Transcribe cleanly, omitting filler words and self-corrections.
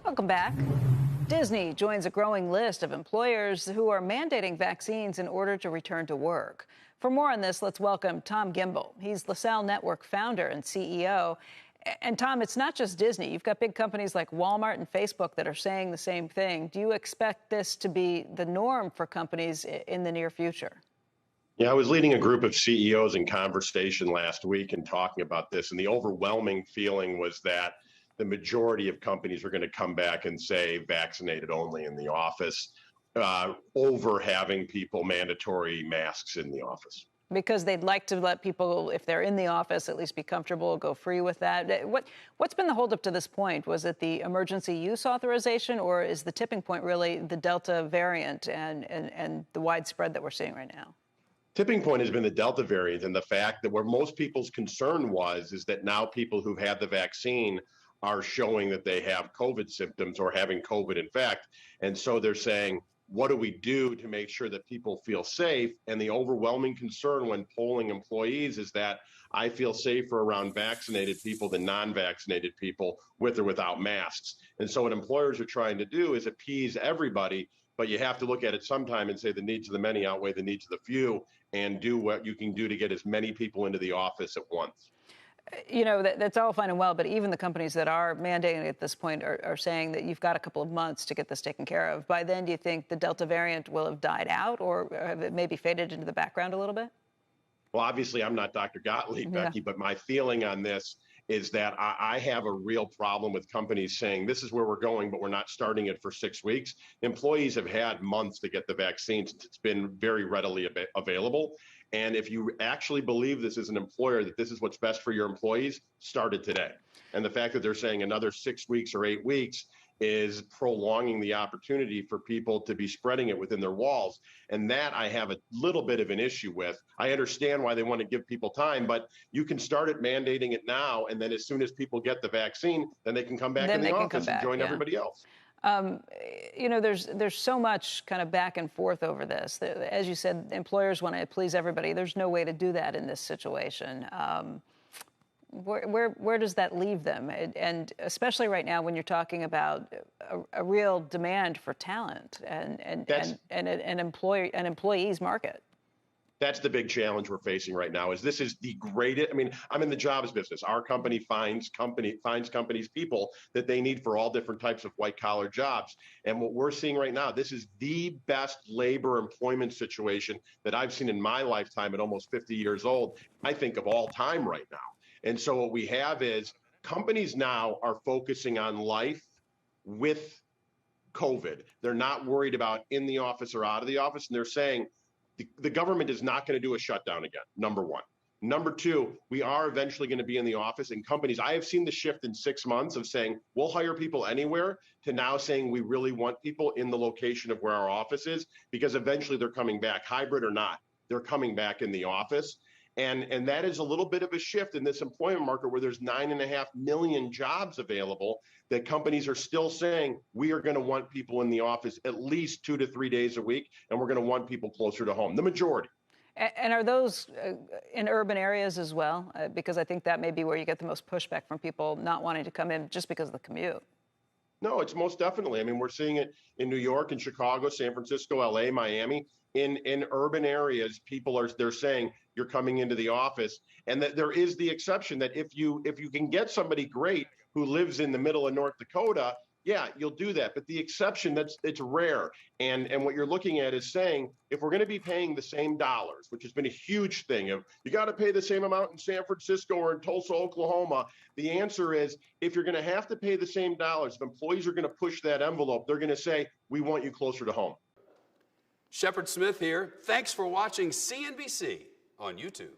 Welcome back. Disney joins a growing list of employers who are mandating vaccines in order to return to work. For more on this, let's welcome Tom Gimbel. He's LaSalle Network founder and CEO. And Tom, it's not just Disney. You've got big companies like Walmart and Facebook that are saying the same thing. Do you expect this to be the norm for companies in the near future? Yeah, I was leading a group of CEOs in conversation last week and talking about this. And the overwhelming feeling was that the majority of companies are going to come back and say vaccinated only in the office over having people mandatory masks in the office. Because they'd like to let people, if they're in the office, at least be comfortable, go free with that. What's been the holdup to this point? Was it the emergency use authorization, or is the tipping point really the Delta variant and the widespread that we're seeing right now? Tipping point has been the Delta variant, and the fact that where most people's concern is that now people who've had the vaccine are showing that they have COVID symptoms or having COVID in fact. And so they're saying, what do we do to make sure that people feel safe? And the overwhelming concern when polling employees is that I feel safer around vaccinated people than non-vaccinated people with or without masks. And so what employers are trying to do is appease everybody, but you have to look at it sometime and say the needs of the many outweigh the needs of the few, and do what you can do to get as many people into the office at once. You know, that's all fine and well, but even the companies that are mandating at this point are saying that you've got a couple of months to get this taken care of. By then, do you think the Delta variant will have died out, or have it maybe faded into the background a little bit? Well, obviously, I'm not Dr. Gottlieb, Becky, but my feeling on this is that I have a real problem with companies saying this is where we're going, but we're not starting it for 6 weeks. Employees have had months to get the vaccine since it's been very readily available. And if you actually believe this as an employer, that this is what's best for your employees, start it today. And the fact that they're saying another 6 weeks or 8 weeks is prolonging the opportunity for people to be spreading it within their walls. And that I have a little bit of an issue with. I understand why they want to give people time, but you can start it mandating it now. And then as soon as people get the vaccine, then they can come back in the office and join everybody else. You know, there's so much kind of back and forth over this. As you said, employers want to please everybody. There's no way to do that in this situation. Where does that leave them? And especially right now when you're talking about a real demand for talent and an employees market. That's the big challenge we're facing right now. This is the greatest. I mean, I'm in the jobs business. Our company finds companies people that they need for all different types of white collar jobs. And what we're seeing right now, this is the best labor employment situation that I've seen in my lifetime at almost 50 years old, I think of all time right now. And so what we have is companies now are focusing on life with COVID. They're not worried about in the office or out of the office. And they're saying the government is not going to do a shutdown again, number one. Number two, we are eventually going to be in the office, and companies, I have seen the shift in 6 months of saying we'll hire people anywhere to now saying we really want people in the location of where our office is, because eventually they're coming back, hybrid or not, they're coming back in the office. And that is a little bit of a shift in this employment market where there's 9.5 million jobs available, that companies are still saying we are going to want people in the office at least 2 to 3 days a week, and we're going to want people closer to home, the majority. And are those in urban areas as well? Because I think that may be where you get the most pushback from people not wanting to come in just because of the commute. No, it's most definitely. I mean, we're seeing it in New York and Chicago, San Francisco, LA, Miami. In urban areas, they're saying you're coming into the office, and that there is the exception that if you can get somebody great who lives in the middle of North Dakota, yeah, you'll do that. But the exception, it's rare. And what you're looking at is saying, if we're going to be paying the same dollars, which has been a huge thing of you got to pay the same amount in San Francisco or in Tulsa, Oklahoma, the answer is if you're going to have to pay the same dollars, if employees are going to push that envelope, they're going to say, we want you closer to home. Shepard Smith here. Thanks for watching CNBC on YouTube.